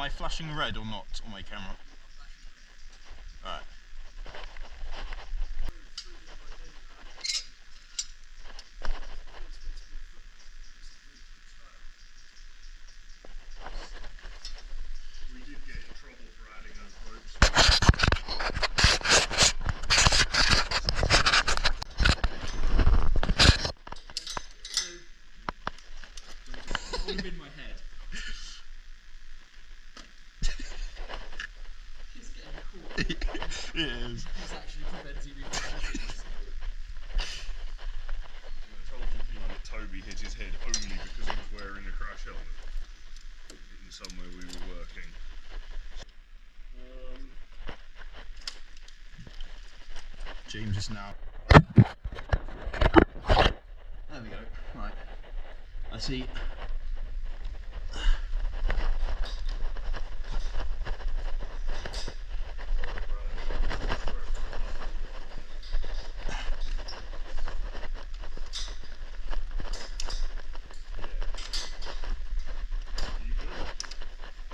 I flashing red or not on my camera? Alright. We did get in trouble for adding those ropes. All in my head. He's getting caught. It is. He's actually preventing me from shooting myself. I told you that Toby hit his head only because he was wearing a crash helmet in somewhere we were working. James is now. There we go. Right. I see.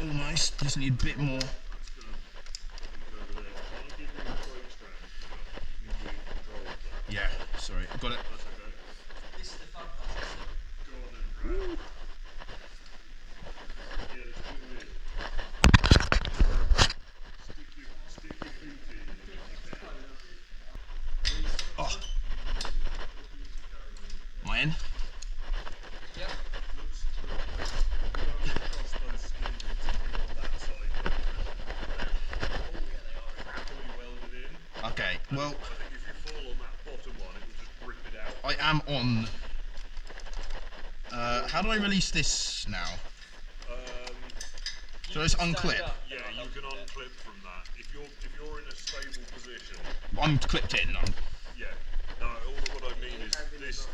Almost. Just need a bit more. Yeah, sorry, got it. That's okay. This is the fun part. Go on then, Brad. Yeah, it's a bit weird. Stick your feet in. Oh. Am I in? Yep. Cross those skin bits on that side. Fully welded in. Okay, well, I think if you fall on that bottom one, it will just rip it out. I am on. How do I release this now? So it's unclip. Yeah, you can unclip from that. If you're in a stable position. I'm clipped in. Yeah. No, all what I mean is this.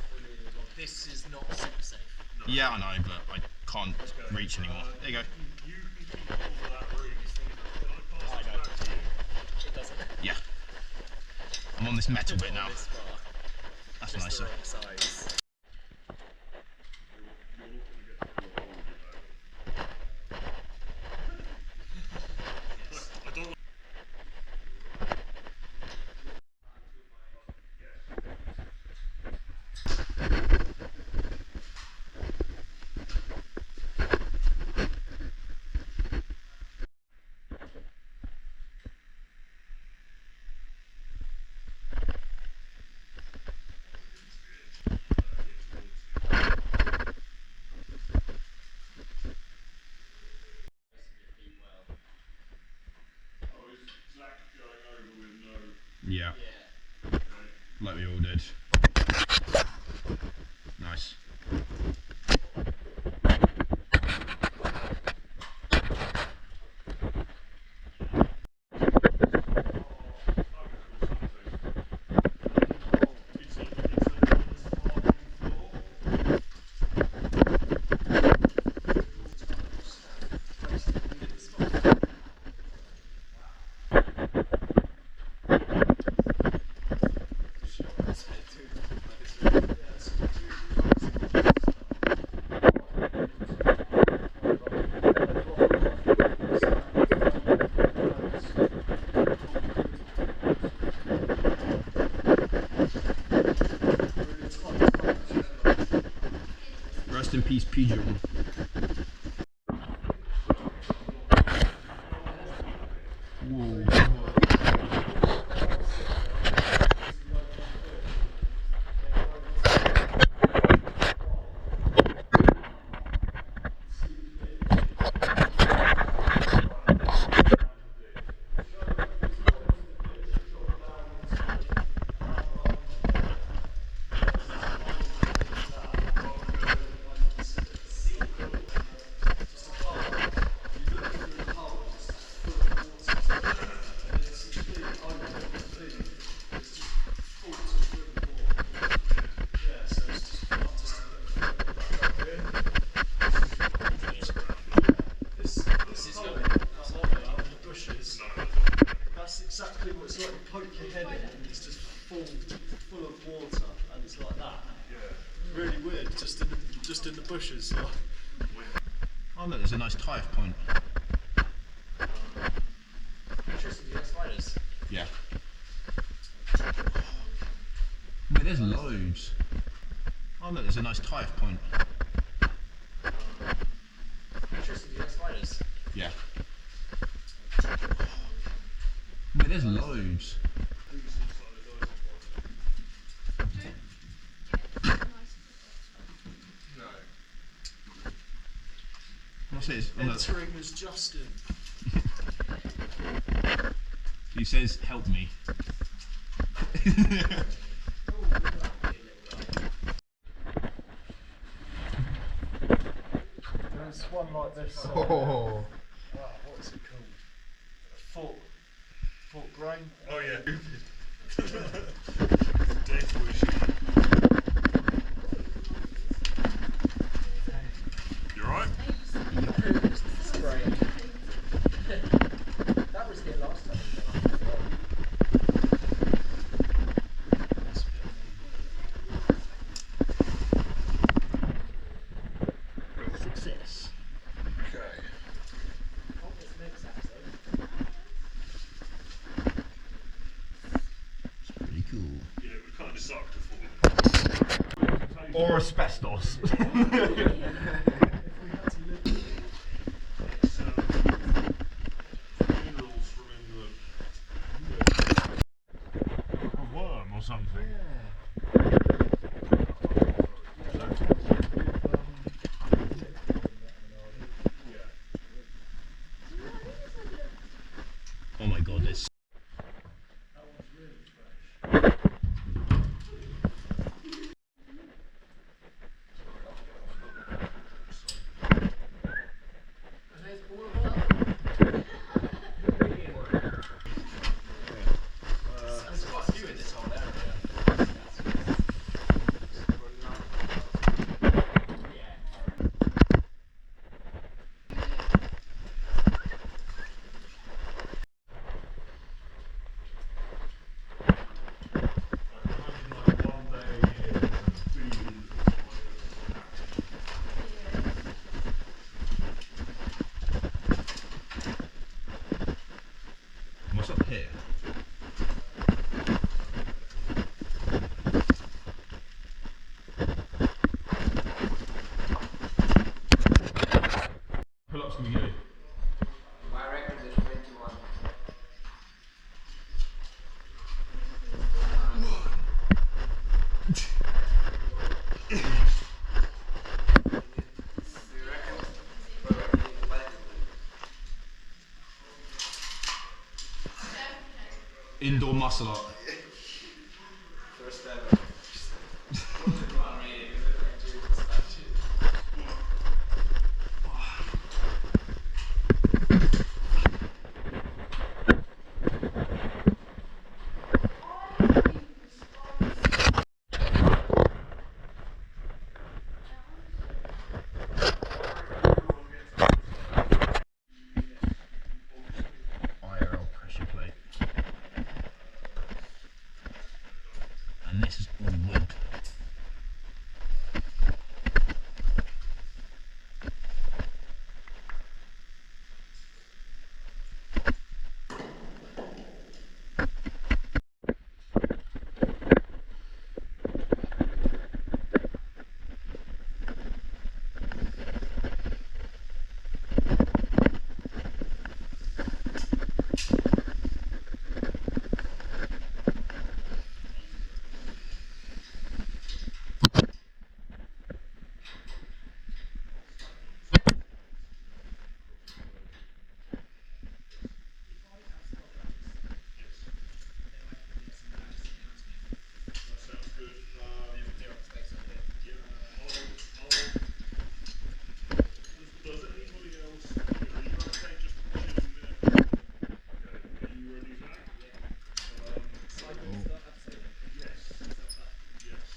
This is not super safe. No. Yeah, I know, but I can't reach anymore. There you go. You can keep hold of that ring. Can I pass this back to you? It doesn't. Yeah. I'm on this metal bit now. This far. That's Just nicer. the wrong size. You're not going to get through the whole of it, though. I don't. Oh, is Zach going over with no? Yeah, Yeah. like we all did. Nice. Rest in peace, Pigeon. Whoa. That's exactly what it's like. You poke your head in and it's just full of water, and it's like that. Yeah. Really weird, just in the bushes. Oh look, there's a nice tie-off point. Yeah. Mate, there's loads. Oh look, there's a nice tie-off point. Tristan, do you like spiders? Yeah. Mate, there's loads. What's this? Entering as Justin. He says, help me. There's one like this. Oh. What is it called? Fort Grain. Oh yeah. Death wish. You alright? Spray. That was here last time. Success. Okay. Oh, it's next episode. It's pretty cool. Yeah, we kind of sucked to fall. Or asbestos. It's minerals from England. A worm or something. Oh my god, this. There's quite a few in this whole area. What's up here? Pull-ups can we go? My record is 21. Indoor muscle up. First ever. IRL pressure plate. And this is all wood. Does anybody else? Are you okay just chilling there? Okay, are you ready for that? Yes. Yes.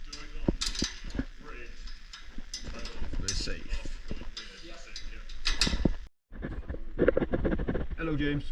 Do it on the red. We're safe. Last point there. That's it, yeah. Hello, James.